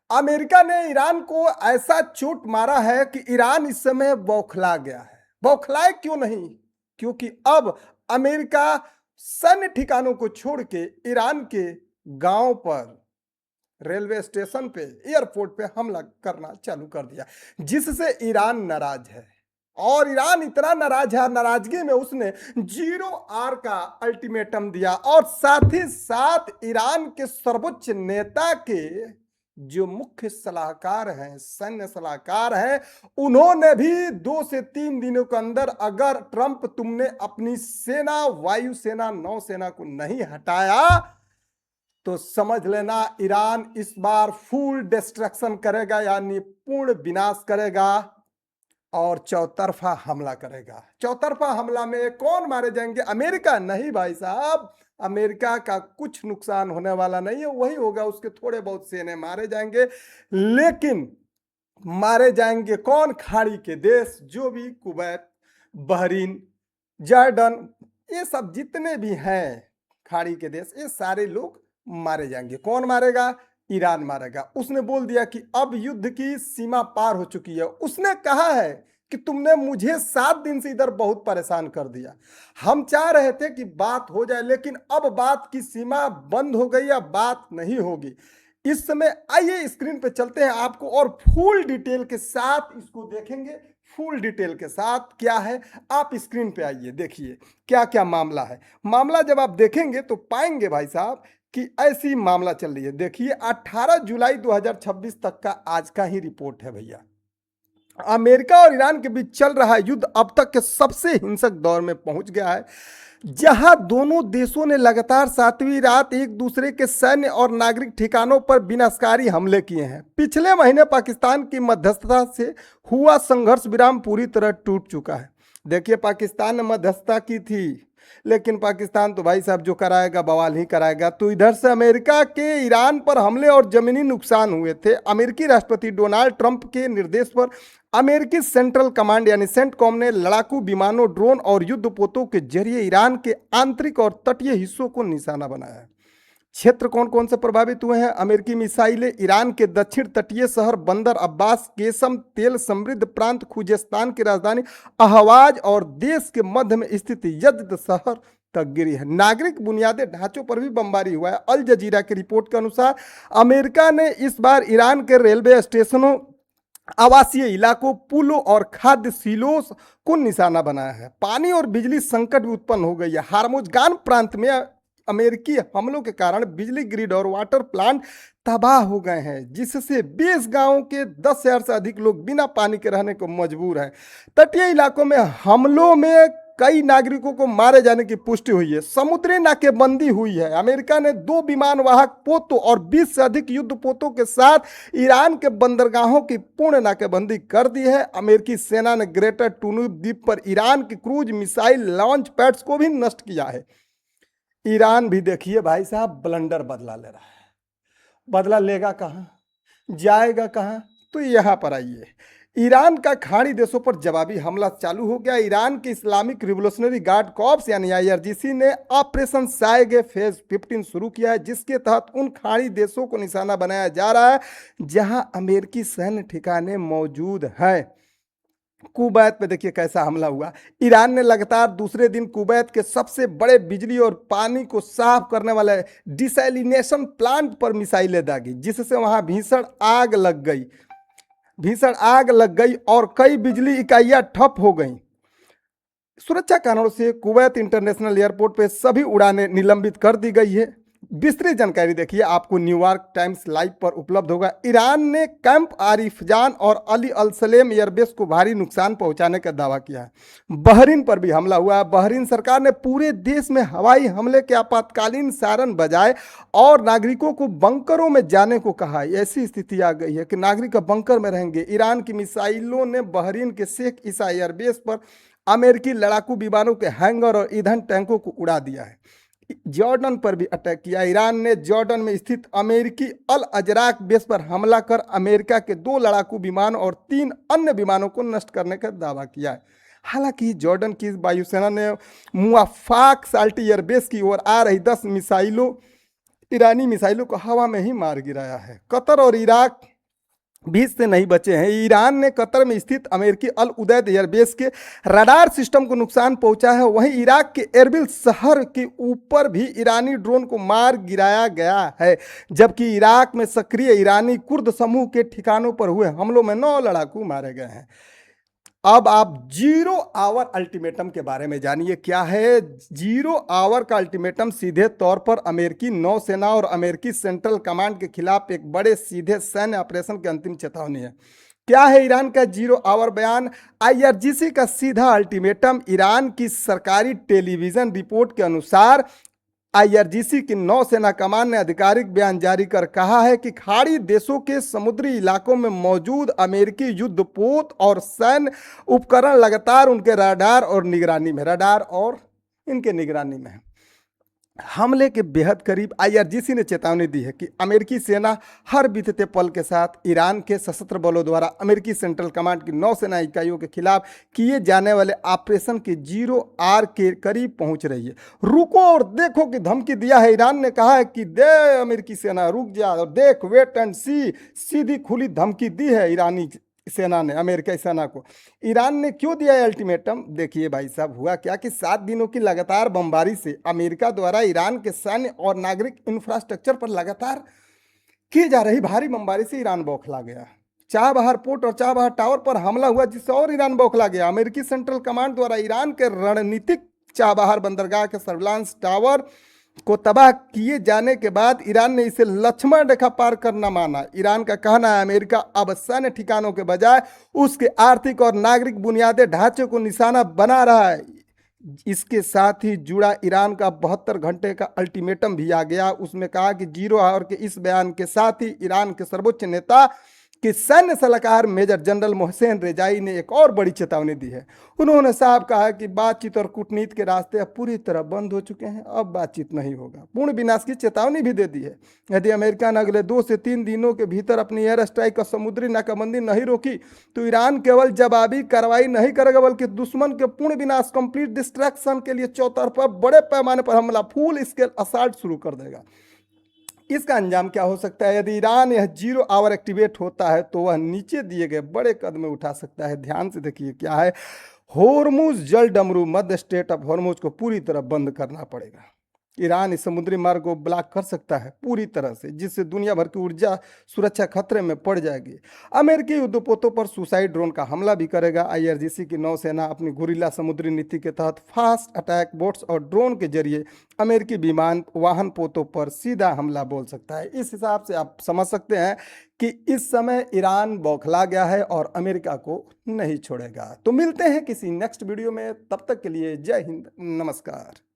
America ने Iran को ऐसा चोट मारा है कि ईरान इस समय बौखला गया है। बौखलाए क्यों नहीं? क्योंकि अब अमेरिका सैन्य ठिकानों को छोड़ के ईरान के गांव पर, रेलवे स्टेशन पे, एयरपोर्ट पे हमला करना चालू कर दिया, जिससे ईरान नाराज है। और ईरान इतना नाराज है, नाराजगी में उसने 0 आर का अल्टीमेटम दिया और साथ ही साथ ईरान के सर्वोच्च नेता के जो मुख्य सलाहकार हैं, सैन्य सलाहकार हैं, उन्होंने भी 2 से 3 दिनों के अंदर अगर ट्रंप तुमने अपनी सेना, वायुसेना, नौसेना को नहीं हटाया तो समझ लेना ईरान इस बार फुल डिस्ट्रक्शन करेगा, यानी पूर्ण विनाश करेगा और चौतरफा हमला करेगा। चौतरफा हमला में कौन मारे जाएंगे? अमेरिका नहीं भाई साहब, अमेरिका का कुछ नुकसान होने वाला नहीं है। वही होगा, उसके थोड़े बहुत सेने मारे जाएंगे, लेकिन मारे जाएंगे कौन? खाड़ी के देश, जो भी कुवैत, बहरीन, जॉर्डन, ये सब जितने भी हैं खाड़ी के देश, ये सारे लोग मारे जाएंगे। कौन मारेगा? ईरान मारेगा। उसने बोल दिया कि अब युद्ध की सीमा पार हो चुकी है। उसने कहा है कि तुमने मुझे 7 दिन से इधर बहुत परेशान कर दिया। हम चाह रहे थे कि बात हो जाए, लेकिन अब बात की सीमा बंद हो गई, अब बात नहीं होगी। इस समय आइए स्क्रीन पे चलते हैं आपको और फुल डिटेल के साथ इसको देखेंगे। फुल डिटेल के साथ क्या है, आप स्क्रीन पे आइए, देखिए क्या क्या मामला है। मामला जब आप देखेंगे तो पाएंगे भाई साहब कि ऐसी मामला चल रही है। देखिए 18 जुलाई 2026 तक का आज का ही रिपोर्ट है भैया। अमेरिका और ईरान के बीच चल रहा युद्ध अब तक के सबसे हिंसक दौर में पहुंच गया है, जहां दोनों देशों ने लगातार 7वीं रात एक दूसरे के सैन्य और नागरिक ठिकानों पर विनाशकारी हमले किए हैं। पिछले महीने पाकिस्तान की मध्यस्थता से हुआ संघर्ष विराम पूरी तरह टूट चुका है। देखिए पाकिस्तान ने मध्यस्थता की थी, लेकिन पाकिस्तान तो भाई साहब जो कराएगा बवाल ही कराएगा। तो इधर से अमेरिका के ईरान पर हमले और जमीनी नुकसान हुए थे। अमेरिकी राष्ट्रपति डोनाल्ड ट्रंप के निर्देश पर अमेरिकी सेंट्रल कमांड यानी सेंटकॉम ने लड़ाकू विमानों, ड्रोन और युद्धपोतों के जरिए ईरान के आंतरिक और तटीय हिस्सों को निशाना बनाया है। क्षेत्र कौन कौन से प्रभावित हुए हैं? अमेरिकी मिसाइलें ईरान के दक्षिण तटीय शहर बंदर अब्बास, केसम, तेल समृद्ध प्रांत खुजेस्तान की राजधानी अहवाज और देश के मध्य में स्थित यज़द शहर तक गिरी है। नागरिक बुनियादी ढांचों पर भी बमबारी हुआ है। अल जजीरा की रिपोर्ट के अनुसार अमेरिका ने इस बार ईरान के रेलवे स्टेशनों, आवासीय इलाकों, पुलों और खाद्य सिलों को निशाना बनाया है। पानी और बिजली संकट भी उत्पन्न हो गई है। हार्मुज़गान प्रांत में अमेरिकी हमलों के कारण बिजली ग्रिड और वाटर प्लांट तबाह हो गए हैं, जिससे 20 गांवों के 10,000 से अधिक लोग बिना पानी के रहने को मजबूर हैं। तटीय इलाकों में हमलों में कई नागरिकों को मारे जाने की पुष्टि हुई है। समुद्री नाकेबंदी हुई है। अमेरिका ने 2 विमानवाहक पोतों और 20 से अधिक युद्धपोतों के साथ ईरान के बंदरगाहों की पूर्ण नाकेबंदी कर दी है। अमेरिकी सेना ने ग्रेटर टूनिस द्वीप पर ईरान के क्रूज मिसाइल लॉन्च पैड्स को भी नष्ट किया है। ईरान भी देखिए भाई साहब ब्लंडर बदला ले रहा है। बदला लेगा कहां, जाएगा कहां? तो यहां पर आइए। ईरान का खाड़ी देशों पर जवाबी हमला चालू हो गया। ईरान के इस्लामिक रिवोल्यूशनरी गार्ड कॉर्प्स यानी आईआरजीसी ने ऑपरेशन सायगे फेज 15 शुरू किया है, जिसके तहत उन खाड़ी देशों को निशाना बनाया जा रहा है जहां अमेरिकी सैन्य ठिकाने मौजूद हैं। कुवैत पे देखिए कैसा हमला हुआ। ईरान ने लगातार दूसरे दिन कुवैत के सबसे बड़े बिजली और पानी को साफ करने वाले डिसैलिनेशन प्लांट पर मिसाइलें दागी, जिससे वहां भीषण आग लग गई और कई बिजली इकाइयां ठप हो गईं। सुरक्षा कारणों से कुवैत इंटरनेशनल एयरपोर्ट पे सभी उड़ानें निलंबित कर दी गई है। विस्तृत जानकारी देखिए आपको न्यूयॉर्क टाइम्स लाइव पर उपलब्ध होगा। ईरान ने कैंप आरिफजान और अली अल सलेम एयरबेस को भारी नुकसान पहुंचाने का दावा किया है। बहरीन पर भी हमला हुआ है। बहरीन सरकार ने पूरे देश में हवाई हमले के आपातकालीन सायरन बजाए और नागरिकों को बंकरों में जाने को कहा है। ऐसी स्थिति आ गई है कि नागरिक बंकर में रहेंगे। ईरान की मिसाइलों ने बहरीन के शेख ईसा एयरबेस पर अमेरिकी लड़ाकू विमानों के हैंगर और ईंधन टैंकों को उड़ा दिया है। जॉर्डन पर भी अटैक किया। ईरान ने जॉर्डन में स्थित अमेरिकी अल अजराक बेस पर हमला कर अमेरिका के 2 लड़ाकू विमान और 3 अन्य विमानों को नष्ट करने का दावा किया है। हालांकि जॉर्डन की वायुसेना ने मुआफाक साल्टी एयरबेस की ओर आ रही 10 ईरानी मिसाइलों को हवा में ही मार गिराया है। कतर और इराक भी से नहीं बचे हैं। ईरान ने कतर में स्थित अमेरिकी अल उदैद एयरबेस के रडार सिस्टम को नुकसान पहुंचा है। वहीं इराक के एरबिल शहर के ऊपर भी ईरानी ड्रोन को मार गिराया गया है, जबकि इराक में सक्रिय ईरानी कुर्द समूह के ठिकानों पर हुए हमलों में 9 लड़ाकू मारे गए हैं। अब आप 0 आवर अल्टीमेटम के बारे में जानिए क्या है। 0 आवर का अल्टीमेटम सीधे तौर पर अमेरिकी नौसेना और अमेरिकी सेंट्रल कमांड के खिलाफ एक बड़े सीधे सैन्य ऑपरेशन की अंतिम चेतावनी है। क्या है ईरान का 0 आवर बयान? आईआरजीसी का सीधा अल्टीमेटम। ईरान की सरकारी टेलीविजन रिपोर्ट के अनुसार आईआरजीसी की नौसेना कमान ने आधिकारिक बयान जारी कर कहा है कि खाड़ी देशों के समुद्री इलाकों में मौजूद अमेरिकी युद्धपोत और सैन्य उपकरण लगातार उनके रडार और इनके निगरानी में है। हमले के बेहद करीब आईआरजीसी ने चेतावनी दी है कि अमेरिकी सेना हर बीतते पल के साथ ईरान के सशस्त्र बलों द्वारा अमेरिकी सेंट्रल कमांड की नौसेना इकाइयों के खिलाफ किए जाने वाले ऑपरेशन के 0 आवर के करीब पहुंच रही है। रुको और देखो की धमकी दिया है। ईरान ने कहा है कि दे अमेरिकी सेना रुक जा और देख, वेट एंड सी। सीधी खुली धमकी दी है ईरानी सेना ने अमेरिकी सेना को। ईरान ने क्यों दिया है अल्टीमेटम? देखिए भाई साहब, हुआ क्या कि 7 दिनों की लगातार बमबारी से अमेरिका द्वारा ईरान के सैन्य और नागरिक इंफ्रास्ट्रक्चर पर लगातार की जा रही भारी बमबारी से ईरान बौखला गया। चाबहार पोर्ट और चाबहार टावर पर हमला हुआ, जिससे और ईरान बौखला गया। अमेरिकी सेंट्रल कमांड द्वारा ईरान के रणनीतिक चाबहार बंदरगाह के सर्विलांस टावर को तबाह किए जाने के बाद ईरान ने इसे लक्ष्मण रेखा पार करना माना। ईरान का कहना है अमेरिका अब सैन्य ठिकानों के बजाय उसके आर्थिक और नागरिक बुनियादी ढांचे को निशाना बना रहा है। इसके साथ ही जुड़ा ईरान का 72 घंटे का अल्टीमेटम भी आ गया। उसमें कहा कि 0 आवर के इस बयान के साथ ही ईरान के सर्वोच्च नेता कि सैन्य सलाहकार मेजर जनरल मोहसेन रेजाई ने एक और बड़ी चेतावनी दी है। उन्होंने साफ कहा कि बातचीत और कूटनीति के रास्ते अब पूरी तरह बंद हो चुके हैं, अब बातचीत नहीं होगा। पूर्ण विनाश की चेतावनी भी दे दी है। यदि अमेरिका ने अगले 2 से 3 दिनों के भीतर अपनी एयर स्ट्राइक और समुद्री नाकाबंदी नहीं रोकी तो ईरान केवल जवाबी कार्रवाई नहीं करेगा, बल्कि दुश्मन के पूर्ण विनाश, कंप्लीट डिस्ट्रैक्शन के लिए चौतरफा बड़े पैमाने पर हमला, फुल स्केल असॉल्ट शुरू कर देगा। इसका अंजाम क्या हो सकता है? यदि ईरान यह 0 आवर एक्टिवेट होता है तो वह नीचे दिए गए बड़े कदम उठा सकता है। ध्यान से देखिए क्या है। होर्मुज जल डमरू, मध्य स्टेट ऑफ होर्मुज को पूरी तरह बंद करना पड़ेगा। ईरान इस समुद्री मार्ग को ब्लॉक कर सकता है पूरी तरह से, जिससे दुनिया भर की ऊर्जा सुरक्षा खतरे में पड़ जाएगी। अमेरिकी युद्धपोतों पर सुसाइड ड्रोन का हमला भी करेगा। आईआरजीसी की नौसेना अपनी गुरिल्ला समुद्री नीति के तहत फास्ट अटैक बोट्स और ड्रोन के जरिए अमेरिकी विमान वाहन पोतों पर सीधा हमला बोल सकता है। इस हिसाब से आप समझ सकते हैं कि इस समय ईरान बौखला गया है और अमेरिका को नहीं छोड़ेगा। तो मिलते हैं किसी नेक्स्ट वीडियो में, तब तक के लिए जय हिंद, नमस्कार।